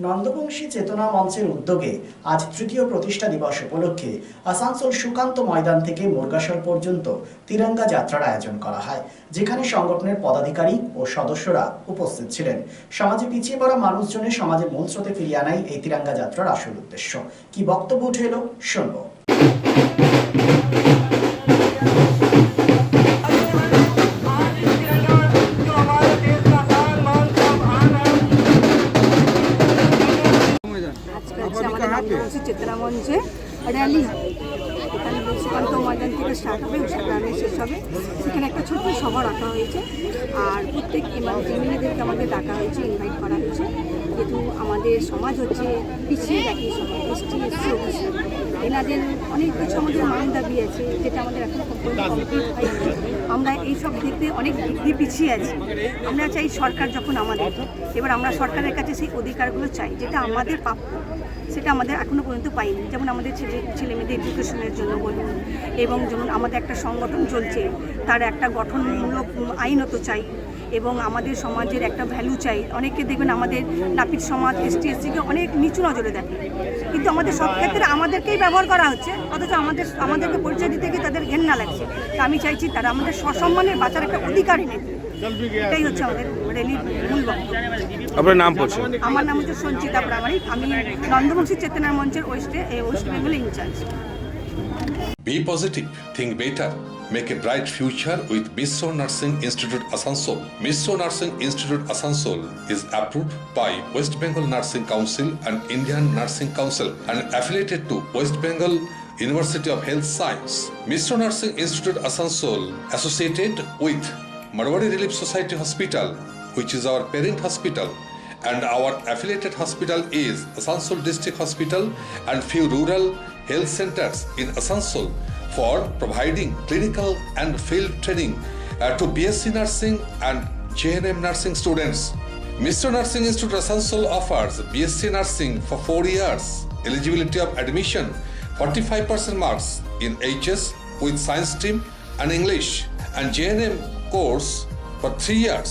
নন্দবংশী চেতনা মঞ্চের উদ্যোগে আজ তৃতীয় প্রতিষ্ঠা দিবস উপলক্ষে আসানসোল সুকান্ত ময়দান থেকে মুরগাসর পর্যন্ত তিরঙ্গা যাত্রার আয়োজন করা হয়, যেখানে সংগঠনের পদাধিকারী ও সদস্যরা উপস্থিত ছিলেন। সমাজে পিছিয়ে পড়া মানুষজনের সমাজের মূল স্রোতে ফিরিয়ে আনাই এই তিরঙ্গা যাত্রার আসল উদ্দেশ্য। কি বক্তব্য উঠে এলো শুনবো। আমাদের নন্দবংশী চেতনা মঞ্চে র্যালি হবে। এখানে সুকান্ত ময়দান থেকে স্টার্ট হবে, গ্রামে শেষ হবে। সেখানে একটা ছোট্ট সভা রাখা হয়েছে, আর প্রত্যেক এমএলএদেরকে আমাদের ডাকা হয়েছে, ইনভাইট করা হয়েছে। যেহেতু আমাদের সমাজ হচ্ছে পিছিয়ে দেখি সমাজ, এসটি ওবিসি, এনাদের অনেক কিছু আমাদের মান দাবি আছে, যেটা আমাদের এখন কমপ্লিট হয়নি। আমরা এইসব দিকে অনেক দিক পিছিয়ে আছি। আমরা চাই সরকার যখন আমাদের, এবার আমরা সরকারের কাছে সেই অধিকারগুলো চাই, যেটা আমাদের প্রাপ্য, সেটা আমাদের এখনও পর্যন্ত পাইনি। যেমন আমাদের ছেলে মেয়েদের এডুকেশনের জন্য বলুন, এবং যেমন আমাদের একটা সংগঠন চলছে, তার একটা গঠনমূলক আইনত চাই, এবং আমাদের সমাজের একটা ভ্যালু চাই। অনেকে দেখবেন আমাদের নাপিত সমাজ, এসটি এসসিকে অনেক নিচু নজরে দেখে, কিন্তু আমাদের সব ক্ষেত্রে আমাদেরকেই ব্যবহার করা হচ্ছে, অথচ আমাদেরকে পরিচয় দিতে গিয়ে তাদের ঘেন্না লাগছে। তা আমি চাইছি তারা আমাদের সসম্মানের বাঁচার একটা অধিকারই নেই। এটাই হচ্ছে আমাদের র্যালির মূল বক্তব্য। আপনার নাম বলছেন? আমার নাম হচ্ছে সঞ্চিতা প্রামাণিক, আমি নন্দবংশী চেতনা মঞ্চের West Bengal incharge. Be positive, think better, make a bright future with Missio Nursing Institute Asansol. Missio Nursing Institute Asansol is approved by West Bengal Nursing Council and Indian Nursing Council and affiliated to West Bengal University of Health Science. Missio Nursing Institute Asansol associated with Marwari Relief Society Hospital, which is our parent hospital, and our affiliated hospital is Asansol District Hospital and few rural health centers in Asansol for providing clinical and field training to BSc Nursing and JNM Nursing students. Missio Nursing Institute Asansol offers BSc Nursing for 4 years, eligibility of admission 45% marks in HS with science stream and English, and JNM course for 3 years,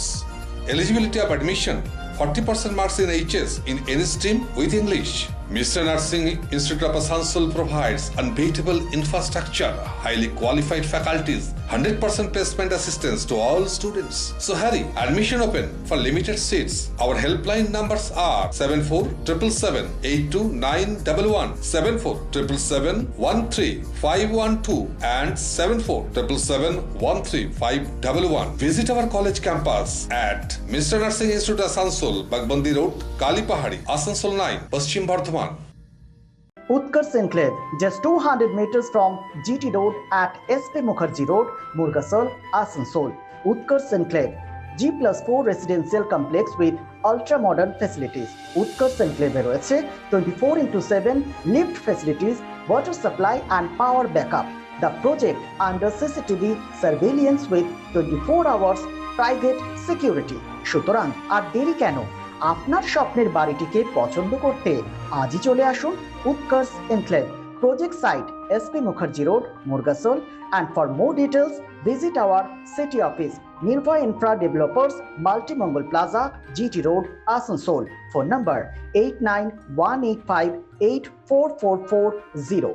eligibility of admission 40% marks in HS in any stream with English. Missio Nursing Institute of Asansol provides unbeatable infrastructure, highly qualified faculties, 100% placement assistance to all students. So hurry, admission open for limited seats. Our helpline numbers are 7477782911, 7477713512 and 7477713511. Visit our college campus at Missio Nursing Institute Asansol, Bagbandi Road, Kalipahari, Asansol 9, Paschim Bardhaman. Utkarsh Enclave, just 200 meters from GT Road at SP Mukherjee Road, Murgasol, Asansol. Utkarsh Enclave, G+4 residential complex with ultra-modern facilities. Utkarsh Enclave রয়েছে 24/7 lift facilities, water supply and power backup. The project under CCTV surveillance with 24 hours private security. সুতরাং আর দেরি কেন? আপনার স্বপ্নের বাড়িটিকে পছন্দ করতে আজই চলে আসুন Utkarsh enclave, project site SP Mukherjee Road, Murgasol, and for more details visit our city office, Nirbhay Infra Developers, Multi-Mongol Plaza, GT Road, Asansol. Phone number 8918584440.